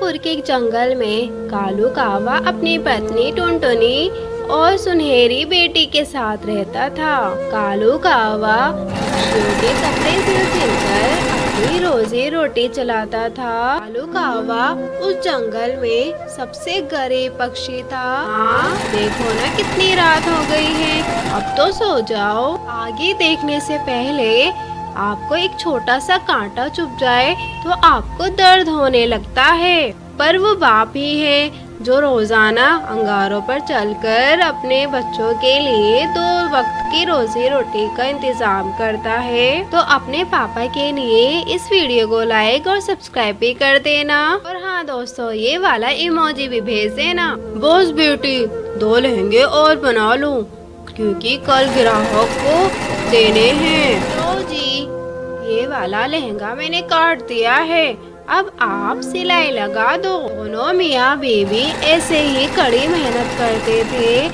मियापुर के एक जंगल में कालू कावा अपनी पत्नी टुनटुनी और सुनहरी बेटी के साथ रहता था। कालू कावा पक्षियों के कपड़े सिल कर अपनी रोजी रोटी चलाता था। कालू कावा उस जंगल में सबसे गरीब पक्षी था। हाँ, देखो ना कितनी रात हो गई है, अब तो सो जाओ। आगे देखने से पहले आपको एक छोटा सा कांटा चुभ जाए तो आपको दर्द होने लगता है, पर वो बाप ही है जो रोजाना अंगारों पर चलकर अपने बच्चों के लिए 2 वक्त की रोजी रोटी का इंतजाम करता है। तो अपने पापा के लिए इस वीडियो को लाइक और सब्सक्राइब भी कर देना। और हाँ दोस्तों, ये वाला इमोजी भी भेज देना। बॉस बेटी 2 लहंगे और बना लूं क्योंकि कल ग्राहक को देने हैं। लो जी, ये वाला लहंगा मैंने काट दिया है, अब आप सिलाई लगा दो। दोनों मियाँ बीवी ऐसे ही कड़ी मेहनत करते थे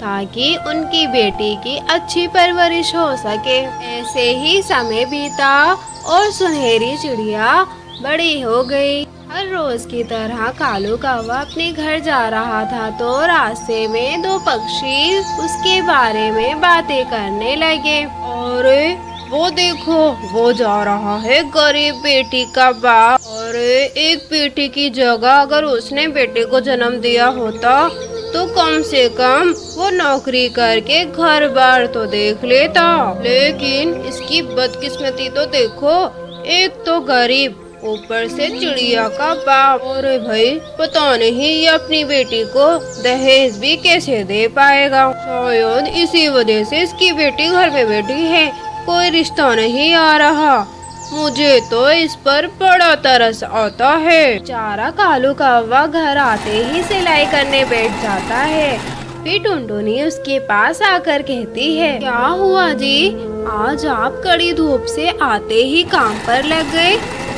ताकि उनकी बेटी की अच्छी परवरिश हो सके। ऐसे ही समय बीता और सुनहरी चिड़िया बड़ी हो गई। हर रोज की तरह कालू कावा अपने घर जा रहा था तो रास्ते में 2 पक्षी उसके बारे में बातें करने लगे। और वो देखो, वो जा रहा है गरीब बेटी का बाप। और एक बेटी की जगह अगर उसने बेटे को जन्म दिया होता तो कम से कम वो नौकरी करके घर बार तो देख लेता। लेकिन इसकी बदकिस्मती तो देखो, एक तो गरीब, ऊपर से चिड़िया का बाप। और भाई पता नहीं ये अपनी बेटी को दहेज भी कैसे दे पाएगा। शायद इसी वजह से इसकी बेटी घर पे बैठी है, कोई रिश्ता नहीं आ रहा। मुझे तो इस पर बड़ा तरस आता है। बेचारा कालू कौवा घर आते ही सिलाई करने बैठ जाता है। फिर टुनटुनी उसके पास आकर कहती है, क्या हुआ जी, आज आप कड़ी धूप से आते ही काम पर लग गए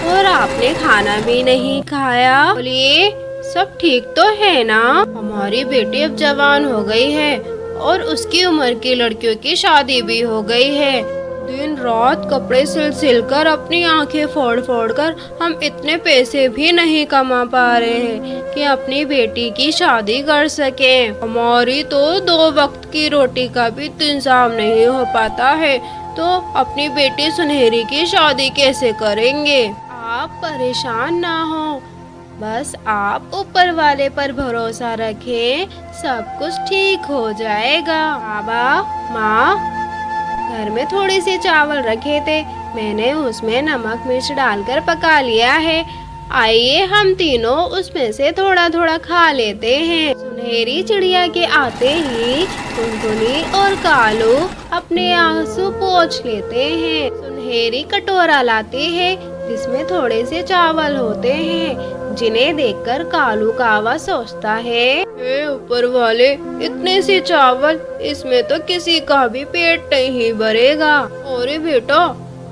और आपने खाना भी नहीं खाया। बोलिए, सब ठीक तो है ना? हमारी बेटी अब जवान हो गई है और उसकी उम्र की लड़कियों की शादी भी हो गई है। दिन रात कपड़े सिल कर अपनी आंखें फोड़ कर हम इतने पैसे भी नहीं कमा पा रहे हैं कि अपनी बेटी की शादी कर सके। हमारी तो 2 वक्त की रोटी का भी इंतजाम नहीं हो पाता है, तो अपनी बेटी सुनहरी की शादी कैसे करेंगे? आप परेशान ना हो, बस आप ऊपर वाले पर भरोसा रखें, सब कुछ ठीक हो जाएगा। बाबा माँ, घर में थोड़े से चावल रखे थे, मैंने उसमें नमक मिर्च डालकर पका लिया है, आइए हम तीनों उसमें से थोड़ा थोड़ा खा लेते हैं। सुनहरी चिड़िया के आते ही टुनटुनी और कालू अपने आंसू पोंछ लेते हैं। सुनहरी कटोरा लाती है जिसमें थोड़े से चावल होते हैं, जिन्हें देखकर कालू कावा सोचता है, हे ऊपर वाले, इतने से चावल, इसमें तो किसी का भी पेट नहीं भरेगा। अरे बेटा,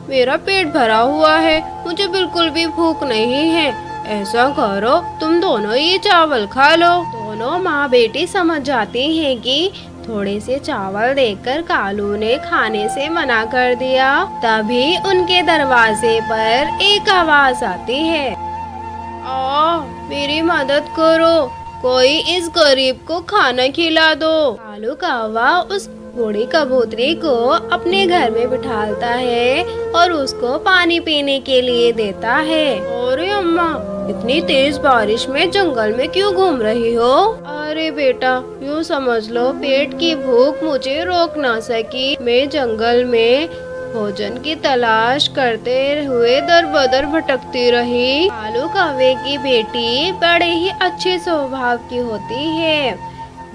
मेरा पेट भरा हुआ है, मुझे बिल्कुल भी भूख नहीं है। ऐसा करो, तुम दोनों ये चावल खा लो। दोनों माँ बेटी समझ जाती हैं कि थोड़े से चावल देखकर कालू ने खाने से मना कर दिया। तभी उनके दरवाजे पर एक आवाज आती है, मेरी मदद करो, कोई इस गरीब को खाना खिला दो। कालू कौवा उस बूढ़ी कबूतरी को अपने घर में बिठाता है और उसको पानी पीने के लिए देता है। अरे अम्मा, इतनी तेज बारिश में जंगल में क्यों घूम रही हो? अरे बेटा, यूँ समझ लो पेट की भूख मुझे रोक ना सकी। मैं जंगल में भोजन की तलाश करते हुए दर बदर भटकती रही। कालू कौवे की बेटी बड़े ही अच्छे स्वभाव की होती है।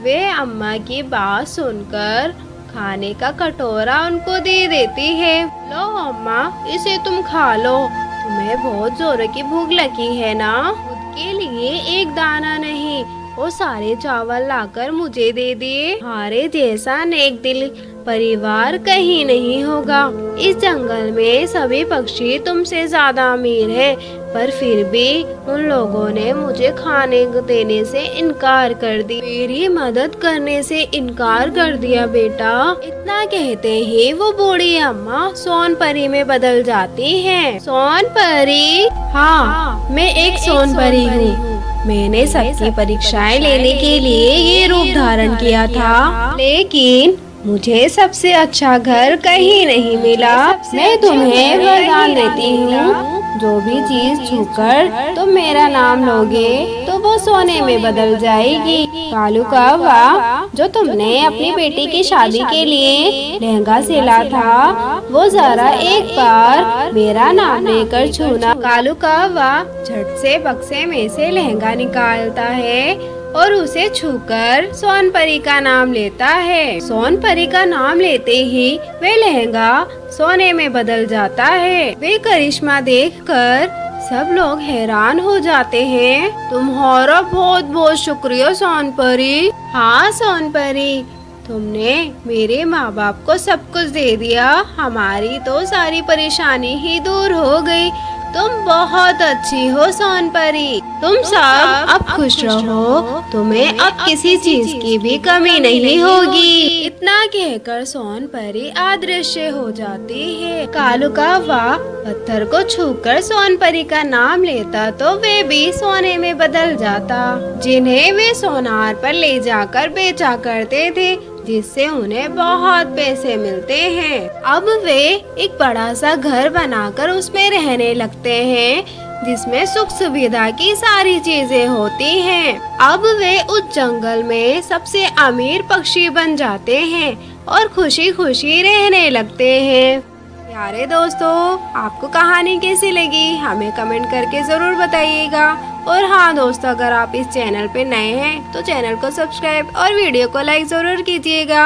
वे अम्मा की बात सुनकर खाने का कटोरा उनको दे देती है। लो अम्मा, इसे तुम खा लो, तुम्हें बहुत जोरों की भूख लगी है ना? खुद के लिए एक दाना नहीं, वो सारे चावल लाकर मुझे दे दिए। हमारे जैसा नेक दिल परिवार कहीं नहीं होगा। इस जंगल में सभी पक्षी तुमसे ज्यादा अमीर हैं। पर फिर भी उन लोगों ने मुझे खाने देने से इनकार कर दी, मेरी मदद करने से इनकार कर दिया बेटा। इतना कहते ही वो बूढ़ी अम्मा सोन परी में बदल जाती हैं। सोन परी? हाँ, मैं एक सोन परी हूँ। मैंने सबकी परीक्षाएं लेने के लिए ये रूप धारण किया था, लेकिन मुझे सबसे अच्छा घर कहीं नहीं मिला। मैं तुम्हें वरदान देती हूँ, जो भी चीज छूकर तुम मेरा नाम लोगे तो वो सोने में बदल जाएगी। कालू कौवा, जो तुमने अपनी बेटी की शादी के लिए लहंगा सिला था, वो जरा एक बार मेरा नाम लेकर छूना। कालू कौवा झट से बक्से में से लहंगा निकालता है और उसे छूकर सोन परी का नाम लेता है। सोन परी का नाम लेते ही वे लहंगा सोने में बदल जाता है। वे करिश्मा देखकर सब लोग हैरान हो जाते हैं। तुम्हारा बहुत बहुत शुक्रिया सोन परी। हाँ सोन परी, तुमने मेरे माँ बाप को सब कुछ दे दिया, हमारी तो सारी परेशानी ही दूर हो गई। तुम बहुत अच्छी हो सोन परी। तुम सब अब खुश रहो, तुम्हें अब किसी चीज की भी कमी नहीं होगी। इतना कहकर सोन परी अदृश्य हो जाती है। कालू कौवा पत्थर को छूकर सोन परी का नाम लेता तो वे भी सोने में बदल जाता, जिन्हें वे सोनार पर ले जाकर बेचा करते थे, जिससे उन्हें बहुत पैसे मिलते हैं। अब वे एक बड़ा सा घर बनाकर उसमें रहने लगते हैं, जिसमें सुख सुविधा की सारी चीजें होती हैं। अब वे उस जंगल में सबसे अमीर पक्षी बन जाते हैं और खुशी खुशी रहने लगते हैं। प्यारे दोस्तों, आपको कहानी कैसी लगी हमें कमेंट करके जरूर बताइएगा। और हाँ दोस्तों, अगर आप इस चैनल पे नए हैं तो चैनल को सब्सक्राइब और वीडियो को लाइक जरूर कीजिएगा।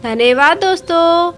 धन्यवाद दोस्तों।